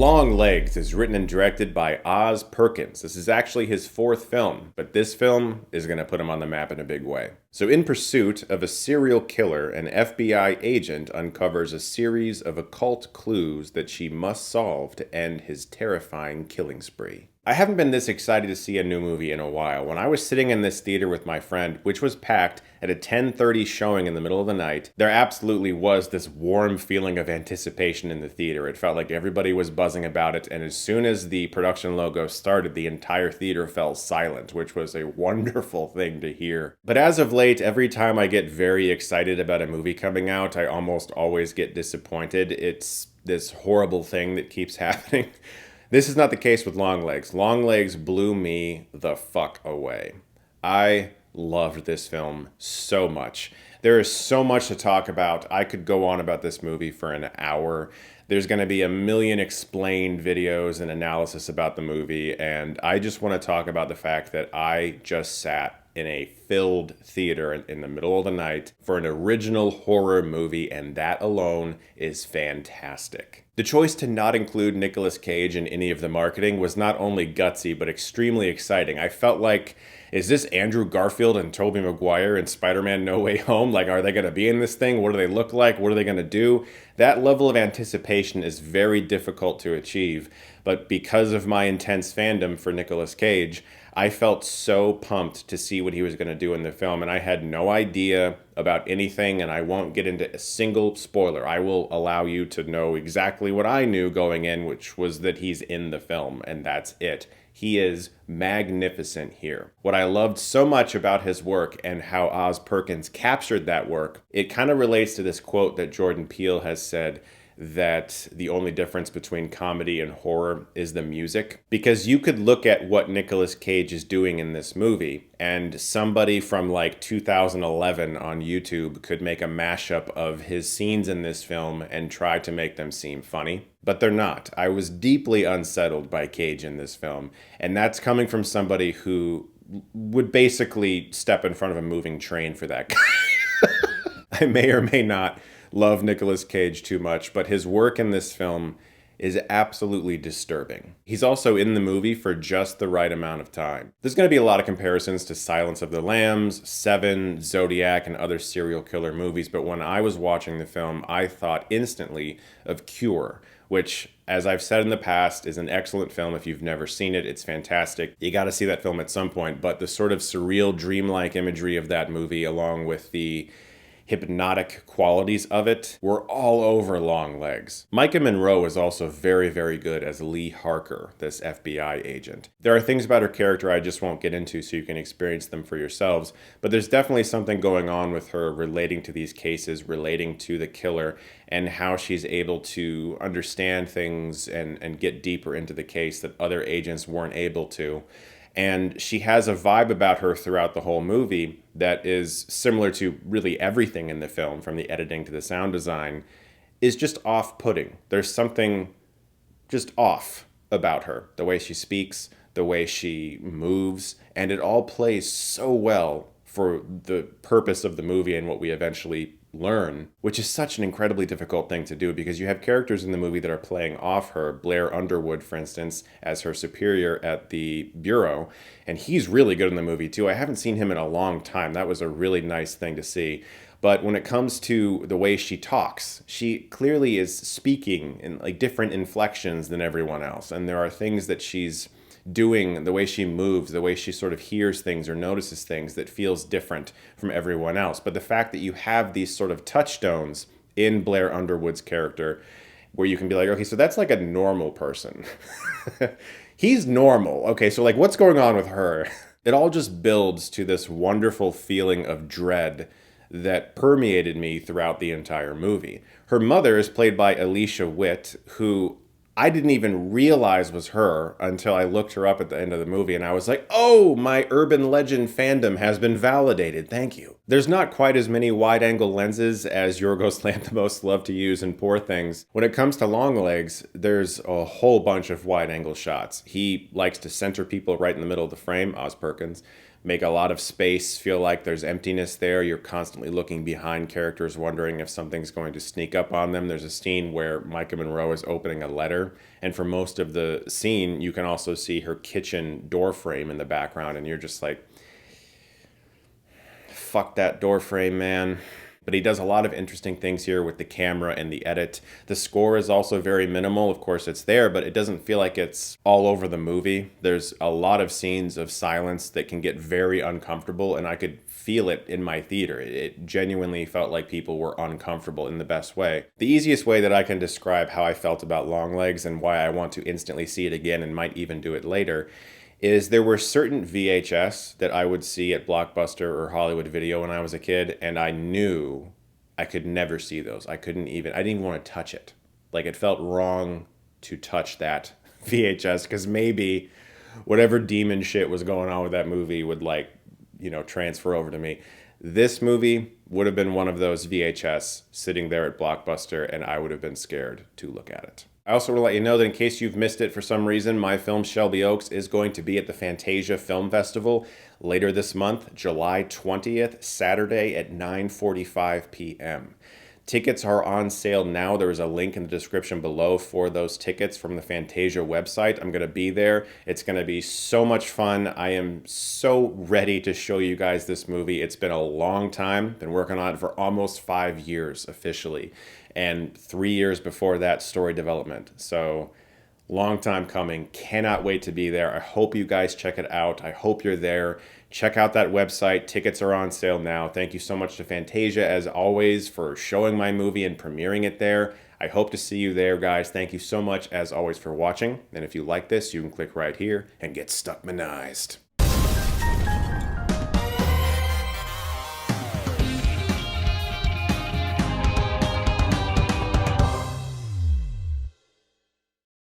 Longlegs is written and directed by Perkins. This is actually his fourth film, but this film is going to put him on the map in a big way. So in pursuit of a serial killer, an FBI agent uncovers a series of occult clues that she must solve to end his terrifying killing spree. I haven't been this excited to see a new movie in a while. When I was sitting in this theater with my friend, which was packed at a 10:30 showing in the middle of the night, there absolutely was this warm feeling of anticipation in the theater. It felt like everybody was buzzing about it, and as soon as the production logo started, the entire theater fell silent, which was a wonderful thing to hear. But as of late, every time I get very excited about a movie coming out, I almost always get disappointed. It's this horrible thing that keeps happening. This is not the case with Longlegs. Longlegs blew me the fuck away. I loved this film so much. There is so much to talk about. I could go on about this movie for an hour. There's going to be a million explained videos and analysis about the movie, and I just want to talk about the fact that I just sat in a filled theater in the middle of the night for an original horror movie, and that alone is fantastic. The choice to not include Nicolas Cage in any of the marketing was not only gutsy, but extremely exciting. I felt like, is this Andrew Garfield and Tobey Maguire in Spider-Man No Way Home? Like, are they going to be in this thing? What do they look like? What are they going to do? That level of anticipation is very difficult to achieve, but because of my intense fandom for Nicolas Cage, I felt so pumped to see what he was going to do in the film, and I had no idea about anything, and I won't get into a single spoiler. I will allow you to know exactly what I knew going in, which was that he's in the film, and that's it. He is magnificent here. What I loved so much about his work and how Oz Perkins captured that work, it kind of relates to this quote that Jordan Peele has said, that the only difference between comedy and horror is the music. Because you could look at what Nicolas Cage is doing in this movie, and somebody from like 2011 on YouTube could make a mashup of his scenes in this film and try to make them seem funny. But they're not. I was deeply unsettled by Cage in this film, and that's coming from somebody who would basically step in front of a moving train for that guy. I may or may not love Nicolas Cage too much, but his work in this film is absolutely disturbing. He's also in the movie for just the right amount of time. There's going to be a lot of comparisons to Silence of the Lambs, Seven, Zodiac, and other serial killer movies, but when I was watching the film, I thought instantly of Cure, which, as I've said in the past, is an excellent film. If you've never seen it, it's fantastic. You got to see that film at some point, but the sort of surreal, dreamlike imagery of that movie, along with the hypnotic qualities of it, were all over Longlegs. Maika Monroe is also very, very good as Lee Harker, this FBI agent. There are things about her character I just won't get into so you can experience them for yourselves, but there's definitely something going on with her relating to these cases, relating to the killer, and how she's able to understand things and get deeper into the case that other agents weren't able to. And she has a vibe about her throughout the whole movie that is similar to really everything in the film, from the editing to the sound design, is just off-putting. There's something just off about her. The way she speaks, the way she moves, and it all plays so well for the purpose of the movie and what we eventually learn, which is such an incredibly difficult thing to do because you have characters in the movie that are playing off her. Blair Underwood, for instance, as her superior at the bureau, and he's really good in the movie too. I haven't seen him in a long time. That was a really nice thing to see. But when it comes to the way she talks, she clearly is speaking in like different inflections than everyone else, and there are things that she's doing, the way she moves, the way she sort of hears things or notices things that feels different from everyone else. But the fact that you have these sort of touchstones in Blair Underwood's character where you can be like, okay, so that's like a normal person. He's normal. Okay, so like what's going on with her? It all just builds to this wonderful feeling of dread that permeated me throughout the entire movie. Her mother is played by Alicia Witt, who I didn't even realize was her until I looked her up at the end of the movie, and I was like, oh, my urban legend fandom has been validated, thank you. There's not quite as many wide-angle lenses as Yorgos Lanthimos love to use in Poor Things. When it comes to Longlegs, there's a whole bunch of wide-angle shots. He likes to center people right in the middle of the frame, Oz Perkins, make a lot of space feel like there's emptiness there. You're constantly looking behind characters, wondering if something's going to sneak up on them. There's a scene where Maika Monroe is opening a letter, and for most of the scene, you can also see her kitchen door frame in the background, and you're just like, fuck that door frame, man. But he does a lot of interesting things here with the camera and the edit. The score is also very minimal. Of course, it's there, but it doesn't feel like it's all over the movie. There's a lot of scenes of silence that can get very uncomfortable, and I could feel it in my theater. It genuinely felt like people were uncomfortable in the best way. The easiest way that I can describe how I felt about Longlegs and why I want to instantly see it again and might even do it later is there were certain VHS that I would see at Blockbuster or Hollywood Video when I was a kid, and I knew I could never see those. I didn't even want to touch it. Like, it felt wrong to touch that VHS, because maybe whatever demon shit was going on with that movie would, transfer over to me. This movie would have been one of those VHS sitting there at Blockbuster, and I would have been scared to look at it. I also want to let you know that in case you've missed it for some reason, my film Shelby Oaks is going to be at the Fantasia Film Festival later this month, July 20th, Saturday at 9:45 p.m. Tickets are on sale now. There is a link in the description below for those tickets from the Fantasia website. I'm going to be there. It's going to be so much fun. I am so ready to show you guys this movie. It's been a long time. Been working on it for almost 5 years officially, and 3 years before that, story development. So long time coming. Cannot wait to be there. I hope you guys check it out. I hope you're there. Check out that website. Tickets are on sale now. Thank you so much to Fantasia, as always, for showing my movie and premiering it there. I hope to see you there, guys. Thank you so much, as always, for watching. And if you like this, you can click right here and get Stuckmanized.